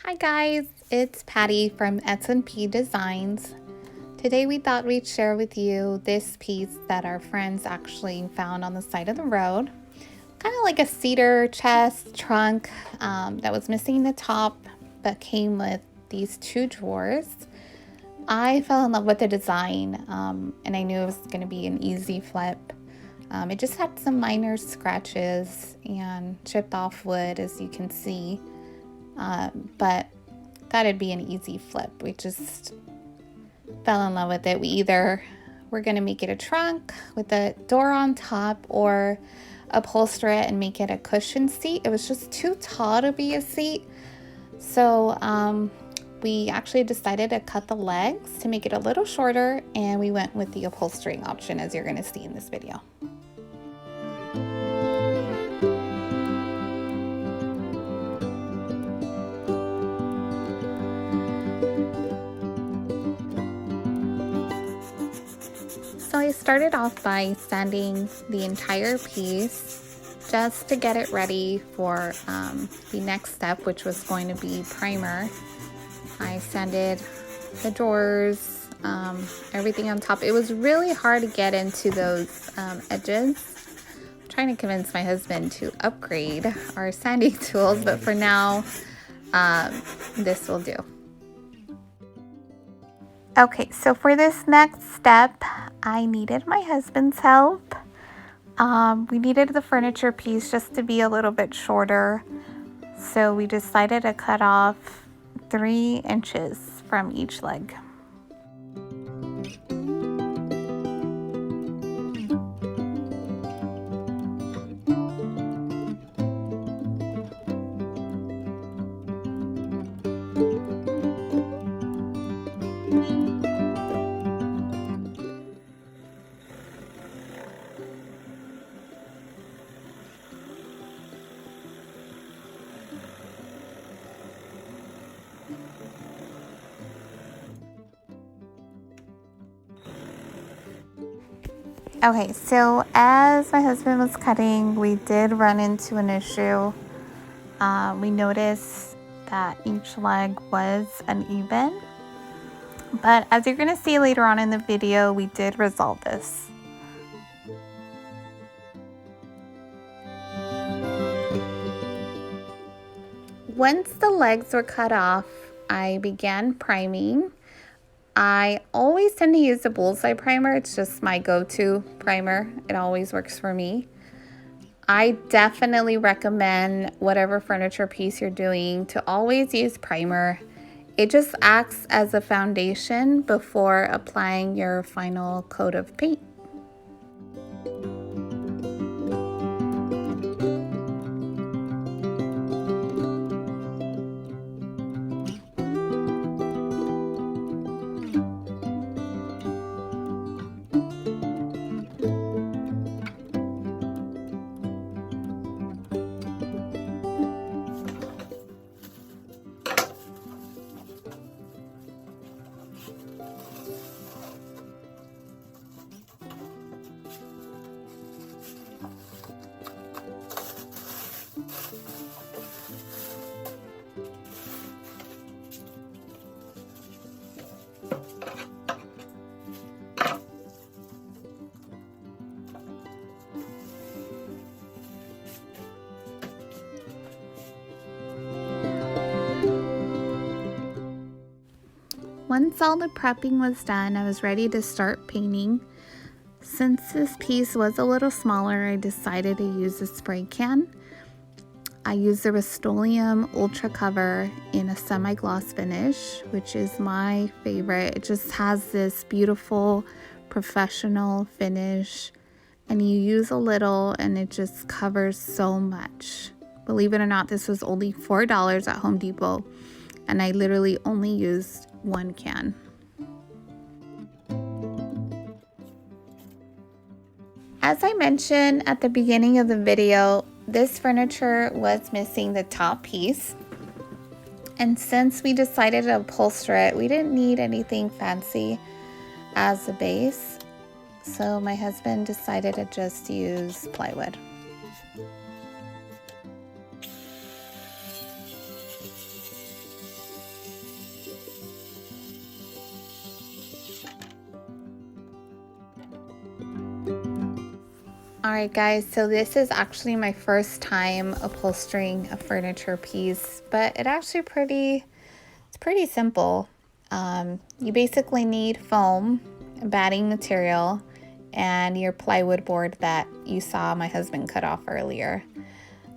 Hi guys, it's Patty from S&P Designs. Today we thought we'd share with you this piece that our friends actually found on the side of the road. Kind of like a cedar chest trunk that was missing the top but came with these two drawers. I fell in love with the design and I knew it was going to be an easy flip. It just had some minor scratches and chipped off wood, as you can see. But thought it'd be an easy flip. We just fell in love with it. We either were going to make it a trunk with a door on top or upholster it and make it a cushion seat. It was just too tall to be a seat. So we actually decided to cut the legs to make it a little shorter, and we went with the upholstering option, as you're going to see in this video. So I started off by sanding the entire piece just to get it ready for the next step, which was going to be primer. I sanded the drawers, everything on top. It was really hard to get into those edges. I'm trying to convince my husband to upgrade our sanding tools, but for now, this will do. Okay, so for this next step, I needed my husband's help. We needed the furniture piece just to be a little bit shorter. So we decided to cut off 3 inches from each leg. Okay, so as my husband was cutting, we did run into an issue. We noticed that each leg was uneven, but as you're going to see later on in the video, we did resolve this. Once the legs were cut off, I began priming. I always tend to use the BullzEye Primer. It's just my go-to primer. It always works for me. I definitely recommend whatever furniture piece you're doing to always use primer. It just acts as a foundation before applying your final coat of paint. Once all the prepping was done, I was ready to start painting. Since this piece was a little smaller, I decided to use a spray can. I used the Rustoleum Ultra Cover in a semi-gloss finish, which is my favorite. It just has this beautiful professional finish, and you use a little and it just covers so much. Believe it or not, this was only $4 at Home Depot, and I literally only used 1 can. As I mentioned at the beginning of the video, this furniture was missing the top piece. And since we decided to upholster it, we didn't need anything fancy as a base. So my husband decided to just use plywood. Alright guys, so this is actually my first time upholstering a furniture piece, but it's pretty simple. You basically need foam, batting material, and your plywood board that you saw my husband cut off earlier.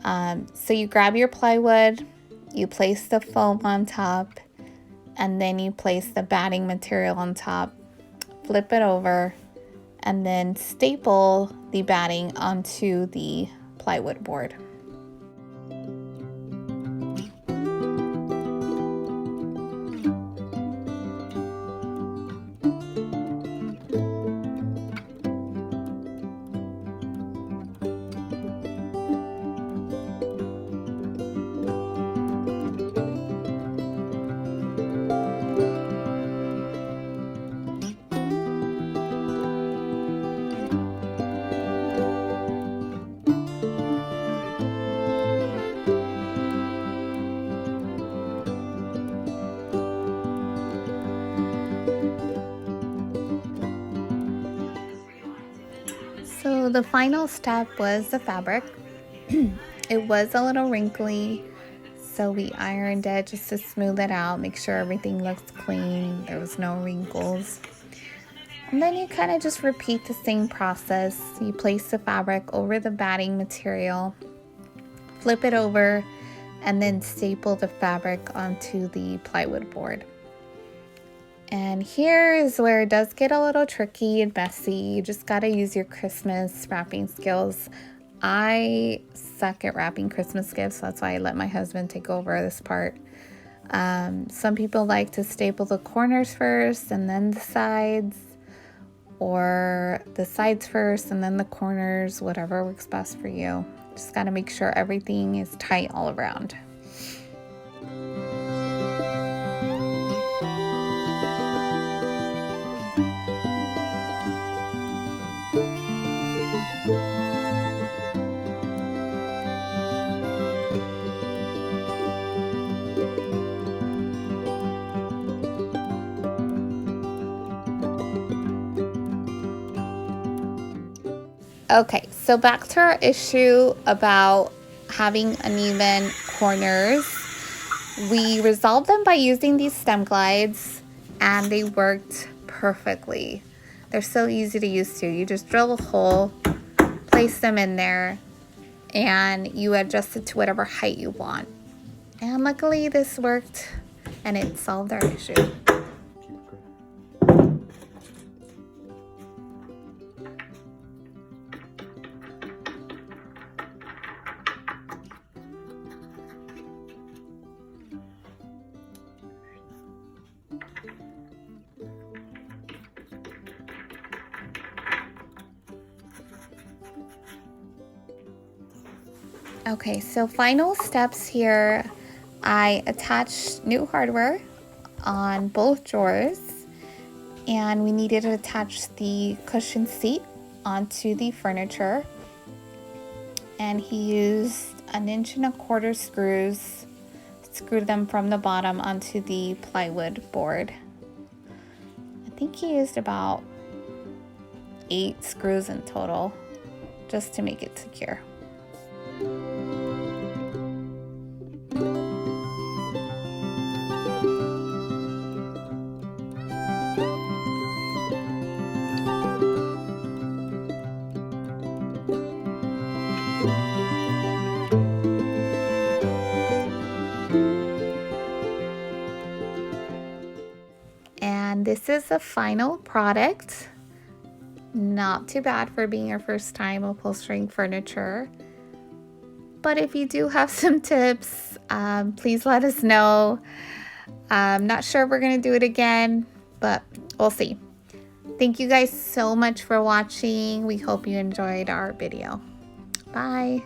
So you grab your plywood, you place the foam on top, and then you place the batting material on top, flip it over, and then staple the batting onto the plywood board. So the final step was the fabric. It was a little wrinkly, so we ironed it just to smooth it out, make sure everything looks clean, there was no wrinkles. And then you kind of just repeat the same process. You place the fabric over the batting material, flip it over, and then staple the fabric onto the plywood board. And here is where it does get a little tricky and messy. You just gotta use your Christmas wrapping skills. I suck at wrapping Christmas gifts, so that's why I let my husband take over this part. Some people like to staple the corners first and then the sides, or the sides first and then the corners, whatever works best for you. Just gotta make sure everything is tight all around. Okay, so back to our issue about having uneven corners. We resolved them by using these stem glides, and they worked perfectly. They're so easy to use too. You just drill a hole, place them in there, and you adjust it to whatever height you want. And luckily this worked, and it solved our issue. Okay, so final steps here. I attached new hardware on both drawers, and we needed to attach the cushion seat onto the furniture. And he used 1.25 inch screws, screwed them from the bottom onto the plywood board. I think he used about 8 screws in total, just to make it secure. And this is the final product. Not too bad for being your first time upholstering furniture. But if you do have some tips, please let us know. I'm not sure if we're going to do it again, but we'll see. Thank you guys so much for watching. We hope you enjoyed our video. Bye.